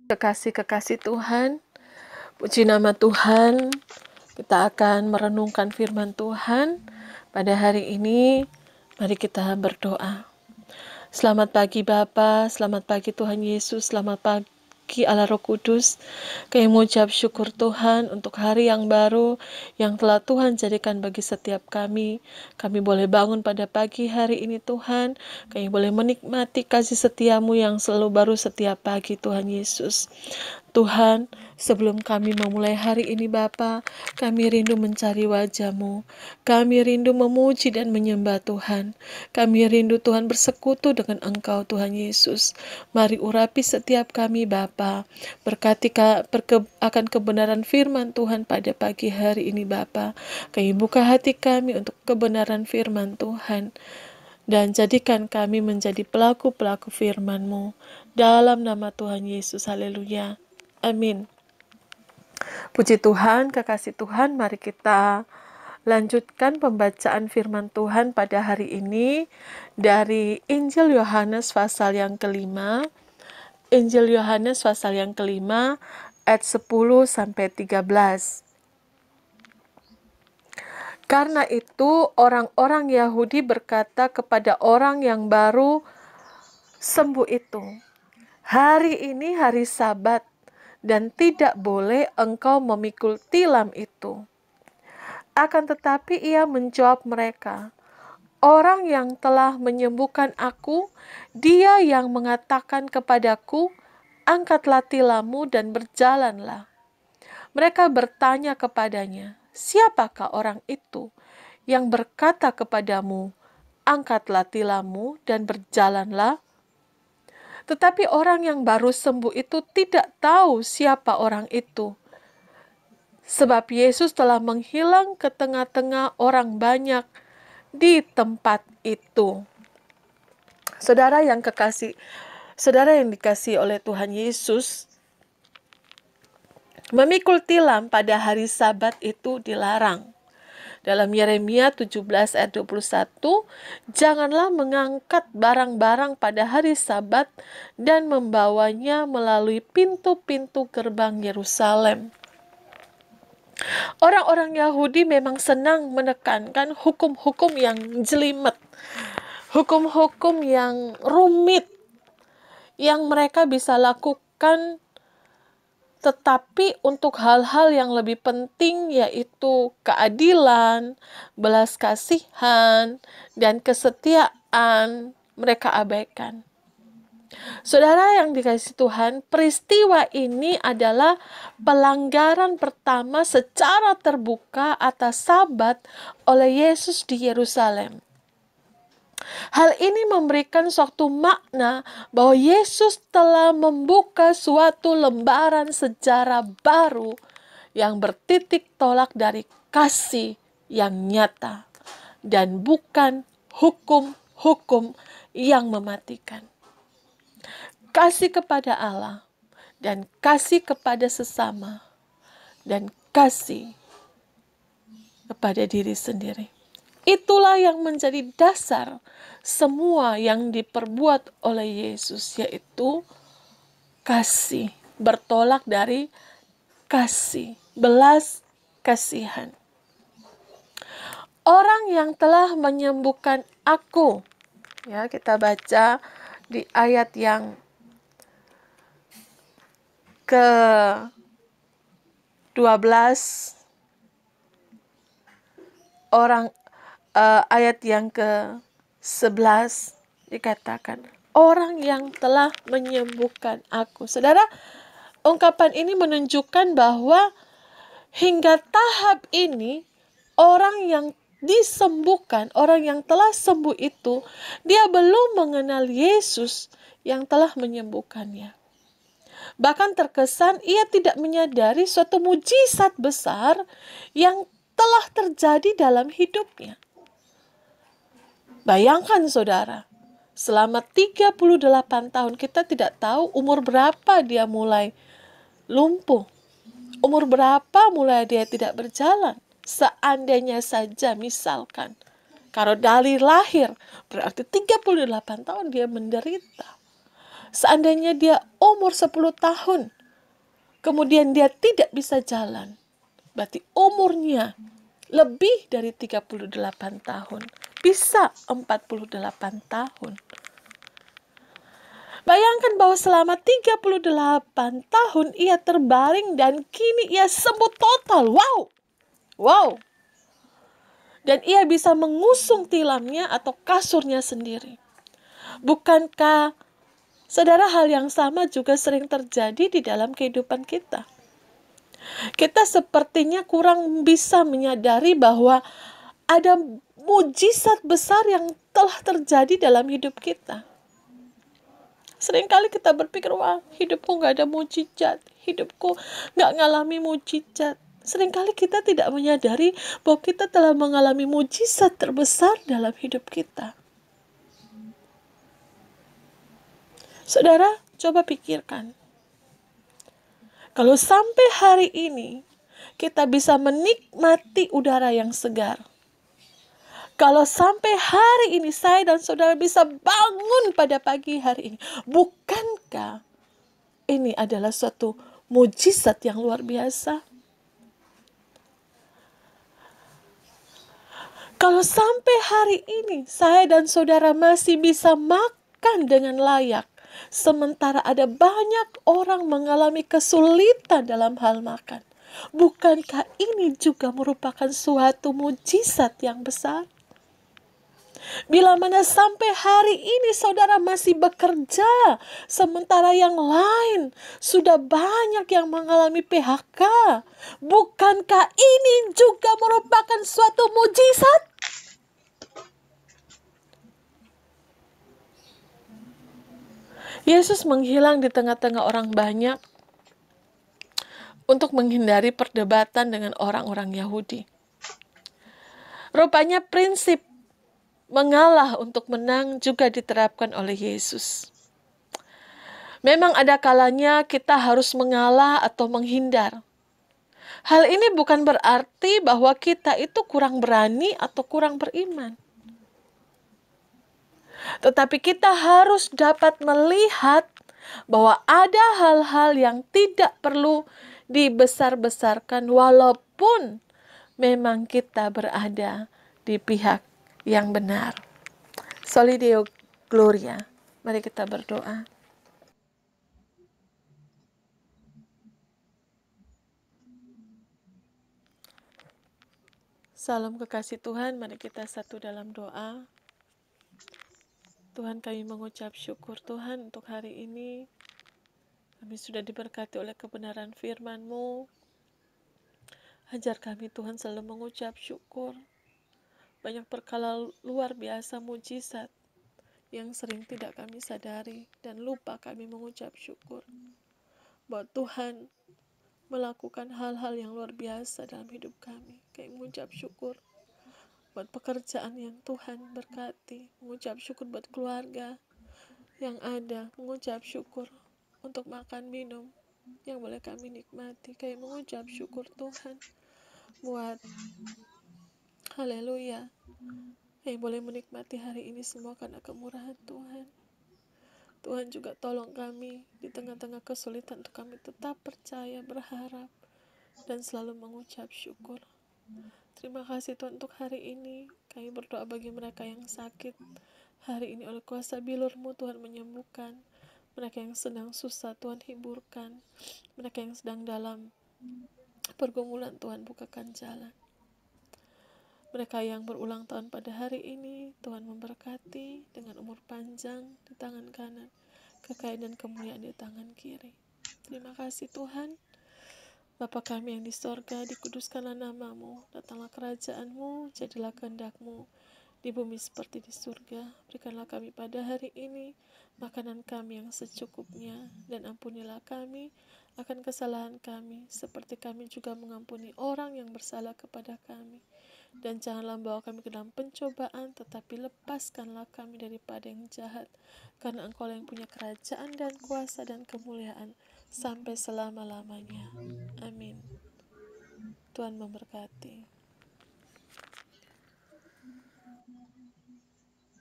Kekasih-kekasih Tuhan, puji nama Tuhan. Kita akan merenungkan firman Tuhan pada hari ini. Mari kita berdoa. Selamat pagi Bapa, selamat pagi Tuhan Yesus, selamat pagi Allah Roh Kudus. Kami mengucap syukur Tuhan untuk hari yang baru yang telah Tuhan jadikan bagi setiap kami. Kami boleh bangun pada pagi hari ini Tuhan. Kami boleh menikmati kasih setiamu yang selalu baru setiap pagi Tuhan Yesus. Tuhan, sebelum kami memulai hari ini Bapa, kami rindu mencari wajah-Mu. Kami rindu memuji dan menyembah Tuhan. Kami rindu Tuhan bersekutu dengan Engkau Tuhan Yesus. Mari urapi setiap kami Bapa. Berkati akan kebenaran firman Tuhan pada pagi hari ini Bapa. Kami buka hati kami untuk kebenaran firman Tuhan. Dan jadikan kami menjadi pelaku-pelaku firman-Mu. Dalam nama Tuhan Yesus, haleluya. Amin. Puji Tuhan, kekasih Tuhan, mari kita lanjutkan pembacaan firman Tuhan pada hari ini dari Injil Yohanes pasal yang kelima. Injil Yohanes pasal yang kelima ayat 10 sampai 13. Karena itu orang-orang Yahudi berkata kepada orang yang baru sembuh itu, "Hari ini hari Sabat, dan tidak boleh engkau memikul tilam itu." Akan tetapi ia menjawab mereka, "Orang yang telah menyembuhkan aku, dia yang mengatakan kepadaku, angkatlah tilammu dan berjalanlah." Mereka bertanya kepadanya, "Siapakah orang itu yang berkata kepadamu, angkatlah tilammu dan berjalanlah?" Tetapi orang yang baru sembuh itu tidak tahu siapa orang itu. Sebab Yesus telah menghilang ke tengah-tengah orang banyak di tempat itu. Saudara yang dikasihi oleh Tuhan Yesus, memikul tilam pada hari Sabat itu dilarang. Dalam Yeremia 17 ayat 21, janganlah mengangkat barang-barang pada hari Sabat dan membawanya melalui pintu-pintu gerbang Yerusalem. Orang-orang Yahudi memang senang menekankan hukum-hukum yang jelimet, hukum-hukum yang rumit, yang mereka bisa lakukan. Tetapi untuk hal-hal yang lebih penting, yaitu keadilan, belas kasihan, dan kesetiaan, mereka abaikan. Saudara yang dikasihi Tuhan, peristiwa ini adalah pelanggaran pertama secara terbuka atas Sabat oleh Yesus di Yerusalem. Hal ini memberikan suatu makna bahwa Yesus telah membuka suatu lembaran sejarah baru yang bertitik tolak dari kasih yang nyata dan bukan hukum-hukum yang mematikan. Kasih kepada Allah dan kasih kepada sesama dan kasih kepada diri sendiri. Itulah yang menjadi dasar semua yang diperbuat oleh Yesus, yaitu kasih, bertolak dari kasih, belas kasihan. Orang yang telah menyembuhkan aku, ya, kita baca di ayat yang ke-12, ayat yang ke-11 dikatakan, orang yang telah menyembuhkan aku. Saudara, ungkapan ini menunjukkan bahwa hingga tahap ini, orang yang disembuhkan, orang yang telah sembuh itu, dia belum mengenal Yesus yang telah menyembuhkannya. Bahkan terkesan ia tidak menyadari suatu mujizat besar yang telah terjadi dalam hidupnya. Bayangkan saudara, selama 38 tahun kita tidak tahu umur berapa dia mulai lumpuh. Umur berapa mulai dia tidak berjalan. Seandainya saja misalkan, kalau dari lahir berarti 38 tahun dia menderita. Seandainya dia umur 10 tahun, kemudian dia tidak bisa jalan, berarti umurnya lebih dari 38 tahun, bisa 48 tahun. Bayangkan bahwa selama 38 tahun ia terbaring dan kini ia sembuh total. Wow! Wow! Dan ia bisa mengusung tilamnya atau kasurnya sendiri. Bukankah, saudara, hal yang sama juga sering terjadi di dalam kehidupan kita? Kita sepertinya kurang bisa menyadari bahwa ada mujizat besar yang telah terjadi dalam hidup kita. Seringkali kita berpikir, wah, hidupku gak ada mujizat, hidupku gak ngalami mujizat. Seringkali kita tidak menyadari bahwa kita telah mengalami mujizat terbesar dalam hidup kita. Saudara, coba pikirkan. Kalau sampai hari ini kita bisa menikmati udara yang segar. Kalau sampai hari ini saya dan saudara bisa bangun pada pagi hari ini, bukankah ini adalah suatu mujizat yang luar biasa? Kalau sampai hari ini saya dan saudara masih bisa makan dengan layak, sementara ada banyak orang mengalami kesulitan dalam hal makan, bukankah ini juga merupakan suatu mujizat yang besar? Bila mana sampai hari ini saudara masih bekerja, sementara yang lain sudah banyak yang mengalami PHK, bukankah ini juga merupakan suatu mujizat? Yesus menghilang di tengah-tengah orang banyak untuk menghindari perdebatan dengan orang-orang Yahudi. Rupanya prinsip mengalah untuk menang juga diterapkan oleh Yesus. Memang ada kalanya kita harus mengalah atau menghindar. Hal ini bukan berarti bahwa kita itu kurang berani atau kurang beriman. Tetapi kita harus dapat melihat bahwa ada hal-hal yang tidak perlu dibesar-besarkan walaupun memang kita berada di pihak yang benar. Soli Deo Gloria. Mari kita berdoa. Salam kekasih Tuhan, mari kita satu dalam doa. Tuhan, kami mengucap syukur Tuhan untuk hari ini. Kami sudah diberkati oleh kebenaran firman-Mu. Ajar kami Tuhan selalu mengucap syukur. Banyak perkara luar biasa mujizat yang sering tidak kami sadari dan lupa kami mengucap syukur bahwa Tuhan melakukan hal-hal yang luar biasa dalam hidup kami. Kami mengucap syukur buat pekerjaan yang Tuhan berkati, mengucap syukur buat keluarga yang ada, mengucap syukur untuk makan minum yang boleh kami nikmati. Kami mengucap syukur Tuhan buat haleluya yang boleh menikmati hari ini semua karena kemurahan Tuhan. Tuhan juga tolong kami di tengah-tengah kesulitan untuk kami tetap percaya, berharap, dan selalu mengucap syukur. Terima kasih Tuhan untuk hari ini. Kami berdoa bagi mereka yang sakit. Hari ini oleh kuasa bilur-Mu Tuhan menyembuhkan. Mereka yang sedang susah Tuhan hiburkan. Mereka yang sedang dalam pergumulan Tuhan bukakan jalan. Mereka yang berulang tahun pada hari ini, Tuhan memberkati dengan umur panjang di tangan kanan, kekayaan dan kemuliaan di tangan kiri. Terima kasih Tuhan. Bapa kami yang di sorga, dikuduskanlah nama-Mu, datanglah kerajaan-Mu, jadilah kehendak-Mu, di bumi seperti di surga. Berikanlah kami pada hari ini makanan kami yang secukupnya, dan ampunilah kami akan kesalahan kami, seperti kami juga mengampuni orang yang bersalah kepada kami. Dan janganlah bawa kami ke dalam pencobaan, tetapi lepaskanlah kami daripada yang jahat, karena Engkau yang punya kerajaan dan kuasa dan kemuliaan sampai selama-lamanya. Amin. Tuhan memberkati.